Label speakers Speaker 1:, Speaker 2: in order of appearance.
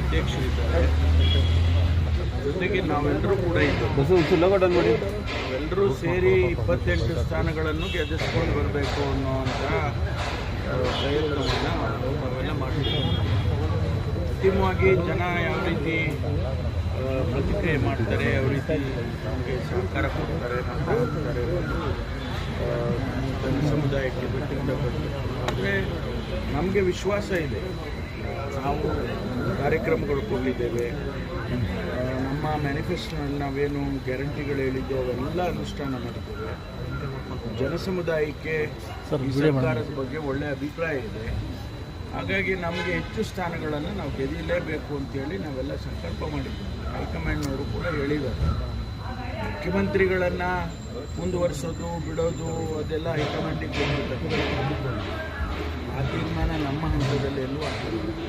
Speaker 1: ಅಧ್ಯಕ್ಷರಿದ್ದಾರೆ, ಜೊತೆಗೆ ನಾವೆಲ್ಲರೂ ಕೂಡ ಇದ್ದೀವಿ. ಎಲ್ಲರೂ ಸೇರಿ 28 ಸ್ಥಾನಗಳನ್ನು ಗೆದ್ದಿಸ್ಕೊಂಡು ಬರಬೇಕು ಅನ್ನೋಂಥ ಪ್ರಯತ್ನವನ್ನು ನಾವೆಲ್ಲ ಮಾಡ್ತೀವಿ. ಅಂತಿಮವಾಗಿ ಜನ ಯಾವ ರೀತಿ ಪ್ರತಿಕ್ರಿಯೆ ಮಾಡ್ತಾರೆ, ಯಾವ ರೀತಿ ನಮಗೆ ಸಹಕಾರ ಕೊಡ್ತಾರೆ, ಮಾತಾಡ್ತಾರೆ, ಜನ ಸಮುದಾಯಕ್ಕೆ ಬಿಟ್ಟಿರ್ತಕ್ಕಂಥ. ಆದರೆ ನಮಗೆ ವಿಶ್ವಾಸ ಇದೆ, ನಾವು ಕಾರ್ಯಕ್ರಮಗಳು ಕೊಟ್ಟಿದ್ದೇವೆ. ನಮ್ಮ ಮ್ಯಾನಿಫೆಸ್ಟೋನಲ್ಲಿ ನಾವೇನು ಗ್ಯಾರಂಟಿಗಳು ಹೇಳಿದ್ದೋ ಅವೆಲ್ಲ ಅನುಷ್ಠಾನ ಮಾಡ್ತೇವೆ. ಜನ ಸಮುದಾಯಕ್ಕೆ ಈ ಸರ್ಕಾರದ ಬಗ್ಗೆ ಒಳ್ಳೆಯ ಅಭಿಪ್ರಾಯ ಇದೆ. ಹಾಗಾಗಿ ನಮಗೆ ಹೆಚ್ಚು ಸ್ಥಾನಗಳನ್ನು ನಾವು ಗೆಲ್ಲಲೇಬೇಕು ಅಂತೇಳಿ ನಾವೆಲ್ಲ ಸಂಕಲ್ಪ ಮಾಡಿದ್ದೀವಿ. ಹೈಕಮಾಂಡ್ನವರು ಕೂಡ ಹೇಳಿದ್ದಾರೆ, ಮುಖ್ಯಮಂತ್ರಿಗಳನ್ನು ಮುಂದುವರಿಸೋದು ಬಿಡೋದು ಅದೆಲ್ಲ ಹೈಕಮಾಂಡಿಗೆ ಬಂದಿರ್ತಕ್ಕಂಥ. ಆ ತೀರ್ಮಾನ ನಮ್ಮ ಹಂತದಲ್ಲಿ ಎಲ್ಲೂ ಆಗಿಲ್ಲ.